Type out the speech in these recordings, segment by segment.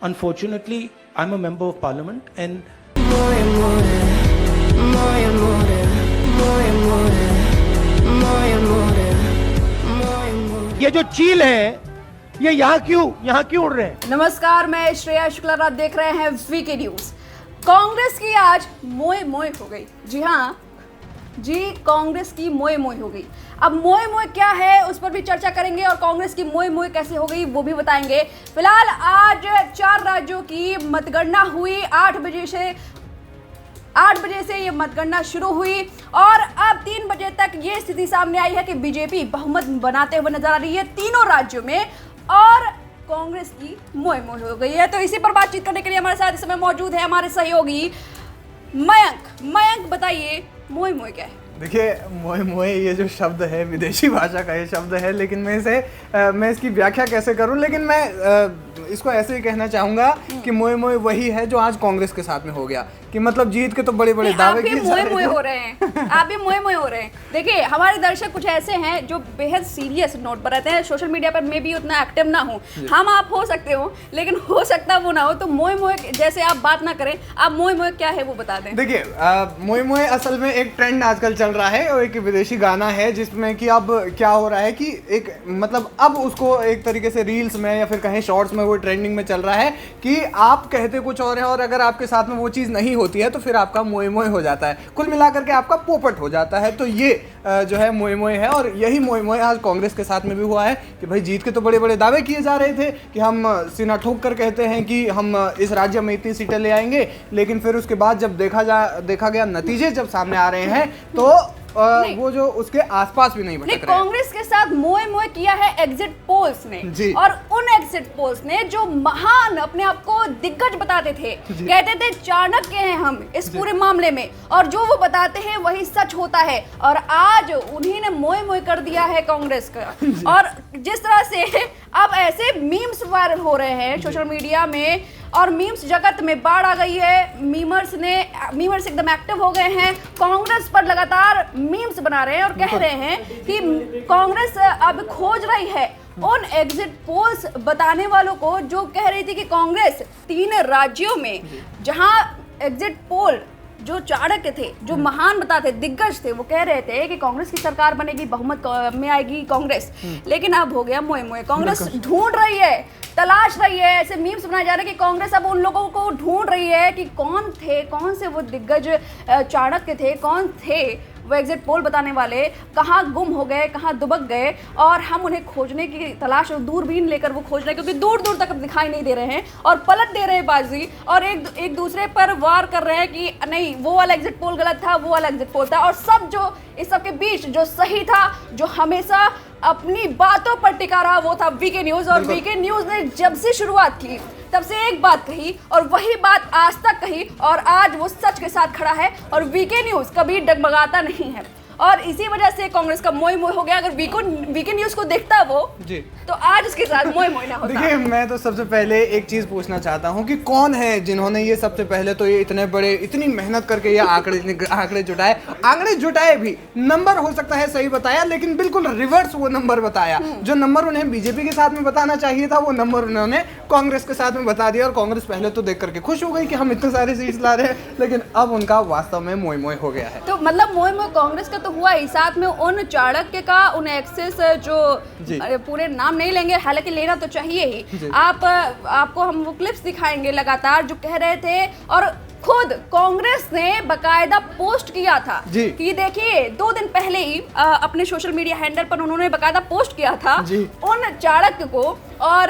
unfortunately, I'm a member of parliament and ये जो चील है ये यहाँ क्यों उड़ रहे हैं? नमस्कार, मैं श्रेया शुक्ला, आप देख रहे हैं वीके न्यूज। कांग्रेस की आज मोए मोए हो गई। जी हाँ जी, कांग्रेस की मोए मोए हो गई। अब मोए मोए क्या है उस पर भी चर्चा करेंगे और कांग्रेस की मोए मोए कैसे हो गई वो भी बताएंगे। फिलहाल आज 4 राज्यों की मतगणना हुई। 8 बजे से ये मतगणना शुरू हुई और अब 3 बजे तक ये स्थिति सामने आई है कि बीजेपी बहुमत बनाते हुए नजर आ रही है तीनों राज्यों में और कांग्रेस की मोए मोए हो गई है। तो इसी पर बातचीत करने के लिए हमारे साथ इस समय मौजूद है हमारे सहयोगी मयंक, बताइए मोए मोए क्या है? देखिए, मोए मोए ये जो शब्द है विदेशी भाषा का ये शब्द है, लेकिन मैं इसकी व्याख्या कैसे करूं, लेकिन मैं इसको ऐसे ही कहना चाहूंगा कि मोए मोए वही है जो आज कांग्रेस के साथ में हो गया कि मतलब जीत के तो बड़े बड़े दावे किए जा रहे थे। हो रहे हैं आप भी मोए मोए हो रहे हैं। देखिए, हमारे दर्शक कुछ ऐसे हैं जो बेहद सीरियस नोट पर रहते हैं, सोशल मीडिया पर मैं भी उतना एक्टिव ना हूँ। हम आप हो सकते हो लेकिन हो सकता वो ना हो, तो मोए मोए जैसे आप बात ना करें। आप मोए मोए क्या है वो बता दें। देखिए, मोए मोए असल में एक ट्रेंड आजकल चल रहा है और एक विदेशी गाना है जिसमें कि अब क्या हो रहा है कि एक मतलब अब उसको एक तरीके से रील्स में या फिर कहीं शॉर्ट्स में वो ट्रेंडिंग में चल रहा है कि आप कहते कुछ और है और अगर आपके साथ में वो चीज़ नहीं होती है तो फिर आपका मोए मोए हो जाता है, कुल मिलाकर के आपका पोपट हो जाता है। तो ये जो है मोए मोए है और यही मोए मोए आज कांग्रेस के साथ में भी हुआ है कि भाई जीत के तो बड़े बड़े दावे किए जा रहे थे कि हम सीना ठोक कर कहते हैं कि हम इस राज्य में इतनी सीटें ले आएंगे, लेकिन फिर उसके बाद जब देखा गया नतीजे जब सामने आ रहे हैं तो वो जो उसके आसपास भी नहीं भटक रहे हैं। कांग्रेस के साथ मोए मोए किया है एग्जिट पोल्स ने और उन एग्जिट पोल्स ने जो महान अपने आप को दिग्गज बताते थे, कहते थे चाणक्य हैं हम इस पूरे मामले में और जो वो बताते हैं वही सच होता है और आज उन्हीं ने मोए मोए कर दिया है कांग्रेस का। और जिस तरह से अब ऐसे मीम्स वायरल हो रहे हैं सोशल मीडिया में और मीम्स जगत में बाढ़ आ गई है। मीमर्स एकदम एक्टिव हो गए हैं, कांग्रेस पर लगातार मीम्स बना रहे हैं और कह रहे हैं कि कांग्रेस अब खोज रही है उन एग्जिट पोल्स बताने वालों को जो कह रही थी कि कांग्रेस 3 राज्यों में जहां एग्जिट पोल जो चाणक्य थे, जो महान बताते दिग्गज थे, वो कह रहे थे कि कांग्रेस की सरकार बनेगी, बहुमत में आएगी कांग्रेस। लेकिन अब हो गया मोए मोए। कांग्रेस ढूंढ रही है, तलाश रही है, ऐसे मीम्स बनाए जा रहे हैं कि कांग्रेस अब उन लोगों को ढूंढ रही है कि कौन से वो दिग्गज चाणक्य थे, कौन थे वो एग्जिट पोल बताने वाले, कहाँ गुम हो गए, कहाँ दुबक गए और हम उन्हें खोजने की तलाश, दूरबीन लेकर वो खोज रहे हैं क्योंकि दूर दूर तक दिखाई नहीं दे रहे हैं और पलट दे रहे हैं बाजी और एक दूसरे पर वार कर रहे हैं कि नहीं वो वाला एग्जिट पोल गलत था, वो वाला एग्जिट पोल था। और सब जो इस सब के बीच जो सही था, जो हमेशा अपनी बातों पर टिका रहा, वो था वीके न्यूज। और वीके न्यूज ने जब से शुरुआत की तब से एक बात कही और वही बात आज तक कही और आज वो सच के साथ खड़ा है और वीके न्यूज कभी डगमगाता नहीं है और इसी वजह से कांग्रेस का मोए मोए हो गया। अगर वीके न्यूज को देखता वो जी तो आज उसके साथ मोए मोए ना होता। देखिए, मैं तो सबसे पहले एक चीज पूछना चाहता हूँ कि कौन है जिन्होंने ये सबसे पहले तो ये इतनी मेहनत करके ये आंकड़े जुटाए भी। नंबर हो सकता है सही बताया लेकिन बिल्कुल रिवर्स वो नंबर बताया। जो नंबर उन्हें बीजेपी के साथ में बताना चाहिए था वो नंबर उन्होंने कांग्रेस के साथ में बता दिया और कांग्रेस पहले तो देख करके खुश हो गई कि हम इतने सारे सीट्स ला रहे हैं, लेकिन अब उनका वास्तव में मोए मोए हो गया है। तो मतलब मोए मोए कांग्रेस का हुआ ही, साथ में उन चाणक्य का, उन एक्सेस जो पूरे नाम नहीं लेंगे, हालांकि लेना तो चाहिए ही। आपको हम वो क्लिप्स दिखाएंगे लगातार जो कह रहे थे और खुद कांग्रेस ने बकायदा पोस्ट किया था कि देखिए 2 दिन पहले ही अपने सोशल मीडिया हैंडल पर उन्होंने बकायदा पोस्ट किया था उन चाणक्य को और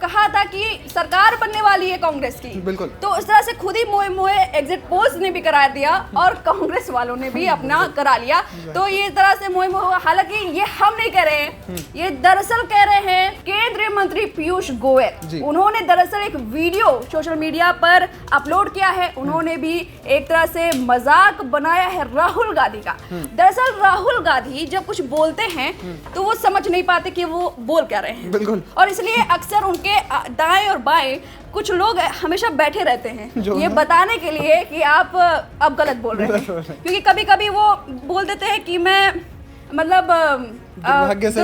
कहा था कि सरकार बनने वाली है कांग्रेस की। बिल्कुल। तो इस तरह से खुद ही मोए मोए एग्जिट पोल्स ने भी करा दिया और कांग्रेस वालों ने भी अपना करा लिया। तो ये तरह से मोए मोए, हालांकि ये हम नहीं कह रहे हैं, ये दरअसल कह रहे हैं केंद्रीय मंत्री पीयूष गोयल। उन्होंने दरअसल एक वीडियो सोशल मीडिया पर अपलोड किया है। उन्होंने भी एक तरह से मजाक बनाया है राहुल गांधी का। दरअसल राहुल गांधी जब कुछ बोलते हैं तो वो समझ नहीं पाते कि वो बोल क्या रहे हैं। बिल्कुल। और इसलिए अक्सर उनके दाएं और बाएं कुछ लोग हमेशा बैठे रहते हैं ये बताने के लिए कि आप अब गलत बोल रहे हैं, क्योंकि कभी कभी वो बोल देते हैं कि मैं मतलब दुर्भाग्य से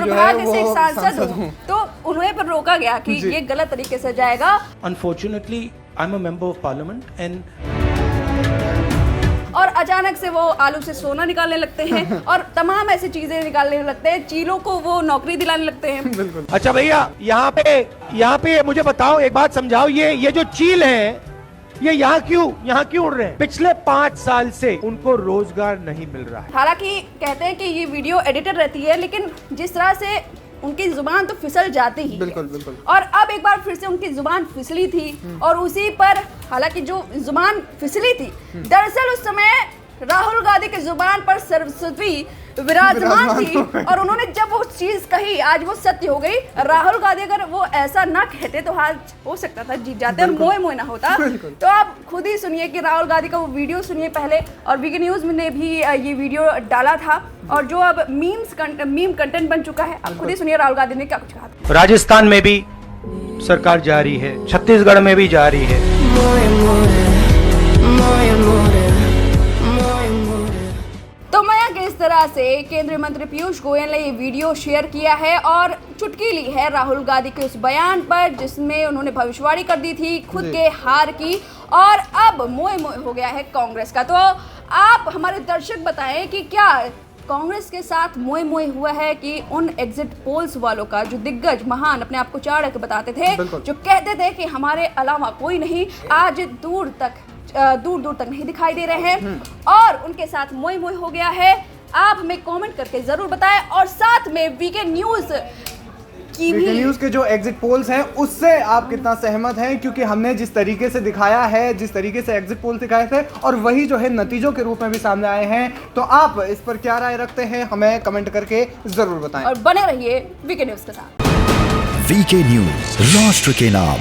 एक सांसद हूँ। तो उन्हें पर रोका गया कि ये गलत तरीके से जाएगा। Unfortunately, I'm a member of parliament and और अचानक से वो आलू से सोना निकालने लगते हैं और तमाम ऐसी चीजें निकालने लगते हैं, चीलों को वो नौकरी दिलाने लगते हैं। बिल्कुल। अच्छा भैया, यहाँ पे मुझे बताओ, एक बात समझाओ, ये जो चील है ये यहाँ क्यों उड़ रहे हैं? पिछले 5 साल से उनको रोजगार नहीं मिल रहा है। हालांकि कहते हैं कि ये वीडियो एडिटेड रहती है, लेकिन जिस तरह से उनकी जुबान तो फिसल जाती ही बिल्कुल बिल्कुल। और अब एक बार फिर से उनकी जुबान फिसली थी और उसी पर, हालांकि जो जुबान फिसली थी दरअसल उस समय राहुल गांधी की जुबान पर सरस्वती विराजमान थी और उन्होंने जब वो चीज कही आज वो सत्य हो गई। राहुल गांधी अगर वो ऐसा ना कहते तो आज हो सकता था जीत जाते और मोए ना होता। तो आप खुद ही सुनिए कि राहुल गांधी का वो वीडियो सुनिए पहले, और वीके न्यूज ने भी ये वीडियो डाला था और जो अब मीम कंटेंट बन चुका है। आप खुद ही सुनिए राहुल गांधी ने क्या कुछ कहा था। राजस्थान में भी सरकार जा रही है, छत्तीसगढ़ में भी जा रही है। तो मयंक, इस तरह से केंद्रीय मंत्री पीयूष गोयल ने ये वीडियो शेयर किया है और चुटकी ली है राहुल गांधी के उस बयान पर जिसमें उन्होंने भविष्यवाणी कर दी थी खुद के हार की, और अब मोए हो गया है कांग्रेस का। तो आप हमारे दर्शक बताएं कि क्या कांग्रेस के साथ मोए हुआ है कि उन एग्जिट पोल्स वालों का जो दिग्गज महान अपने आप को चाणक्य बताते थे, जो कहते थे कि हमारे अलावा कोई नहीं, आज दूर दूर तक नहीं दिखाई दे रहे हैं और उनके साथ मोए हो गया है। आप हमें कमेंट करके जरूर बताएं और साथ में वीके न्यूज के जो एग्जिट पोल्स हैं उससे आप कितना सहमत हैं, क्योंकि हमने जिस तरीके से दिखाया है, जिस तरीके से एग्जिट पोल दिखाए थे और वही जो है नतीजों के रूप में भी सामने आए हैं, तो आप इस पर क्या राय रखते हैं हमें कमेंट करके जरूर बताएं और बने रहिए वीके न्यूज के साथ। वीके न्यूज, राष्ट्र के नाम।